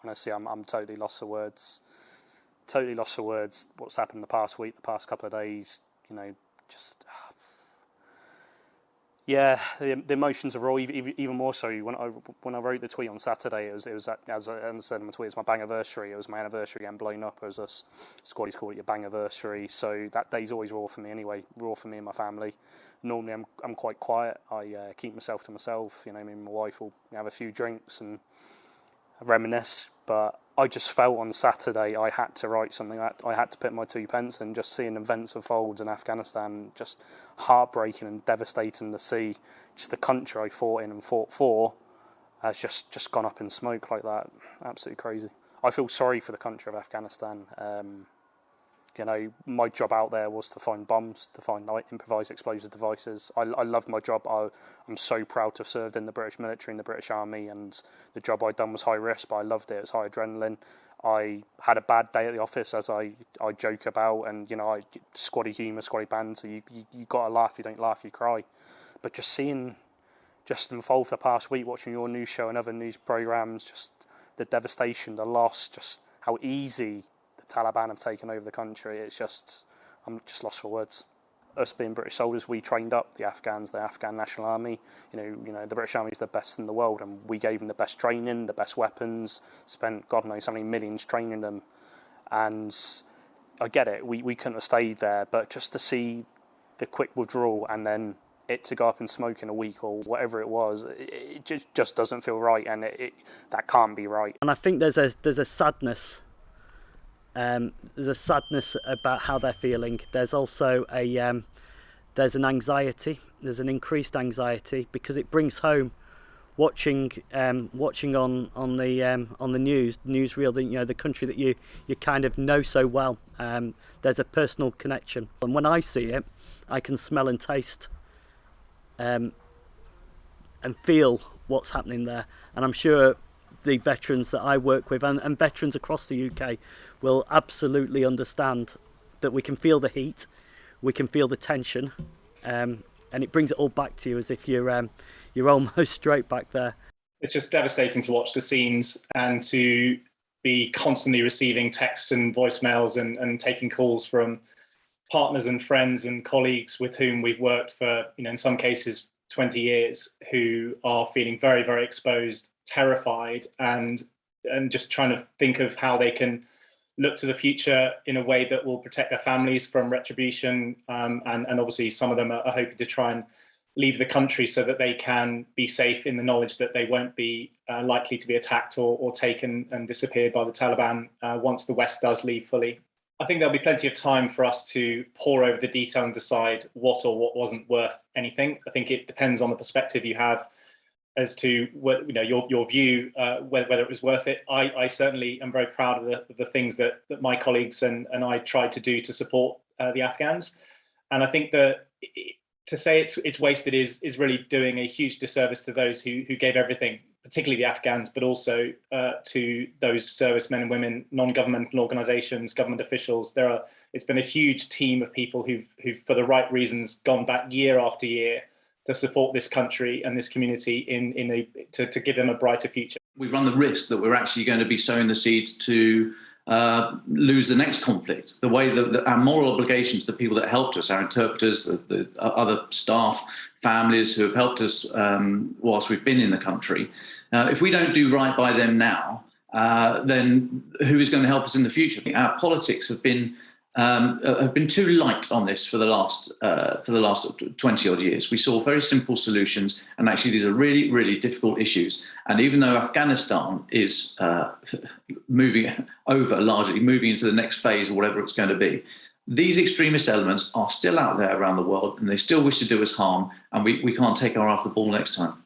Honestly, I'm totally lost for words. Totally lost for words. What's happened the past week, the past couple of days, just... Yeah, the emotions are raw. Even more so when I wrote the tweet on Saturday. It was as I said in my tweet, it's my bangiversary. It was my anniversary getting blown up. It was us squaddies call it your bangiversary. So that day's always raw for me anyway. Raw for me and my family. Normally I'm quite quiet. I keep myself to myself. Me and my wife will have a few drinks and reminisce. But I just felt on Saturday I had to write something. I had to put my 2 pence in. Just seeing events unfold in Afghanistan, just heartbreaking and devastating to see. Just the country I fought in and fought for has just gone up in smoke like that. Absolutely crazy. I feel sorry for the country of Afghanistan. My job out there was to find bombs, to find improvised explosive devices. I love my job. I'm so proud to have served in the British military and the British Army, and the job I'd done was high risk, but I loved it. It was high adrenaline. I had a bad day at the office, as I joke about, and squaddy humour, squaddy banter. You got to laugh. You don't laugh, you cry. But just seeing, unfold the past week, watching your news show and other news programmes, just the devastation, the loss, just how easy Taliban have taken over the country. I'm just lost for words. Us being British soldiers, we trained up the Afghans, the Afghan National Army. The British Army is the best in the world, and we gave them the best training, the best weapons. Spent God knows how many millions training them. And I get it, we couldn't have stayed there, but just to see the quick withdrawal and then it to go up in smoke in a week or whatever it was, it just doesn't feel right, and that can't be right. And I think there's a sadness. There's a sadness about how they're feeling. There's also there's an anxiety. There's an increased anxiety because it brings home watching on the newsreel, the country that you kind of know so well. There's a personal connection, and when I see it, I can smell and taste and feel what's happening there. And I'm sure the veterans that I work with and veterans across the UK will absolutely understand that we can feel the heat, we can feel the tension, and it brings it all back to you as if you're almost straight back there. It's just devastating to watch the scenes and to be constantly receiving texts and voicemails and taking calls from partners and friends and colleagues with whom we've worked for, in some cases 20 years, who are feeling very, very exposed, terrified, and just trying to think of how they can look to the future in a way that will protect their families from retribution. And obviously some of them are hoping to try and leave the country so that they can be safe in the knowledge that they won't be likely to be attacked or taken and disappeared by the Taliban once the West does leave fully. I think there'll be plenty of time for us to pore over the detail and decide what or what wasn't worth anything. I think it depends on the perspective you have as to your view, whether it was worth it. I certainly am very proud of the things that my colleagues and I tried to do to support the Afghans. And I think that to say it's wasted is really doing a huge disservice to those who gave everything, particularly the Afghans, but also to those servicemen and women, non-governmental organisations, government officials. It's been a huge team of people who've for the right reasons gone back year after year to support this country and this community to give them a brighter future. We run the risk that we're actually going to be sowing the seeds to lose the next conflict. The way that our moral obligations to the people that helped us, our interpreters, the other staff, families who have helped us whilst we've been in the country, if we don't do right by them now, then who is going to help us in the future? Our politics have been too light on this for the last 20 odd years. We saw very simple solutions, and actually these are really, really difficult issues. And even though Afghanistan is moving into the next phase or whatever it's going to be, these extremist elements are still out there around the world, and they still wish to do us harm, and we can't take our eye off the ball next time.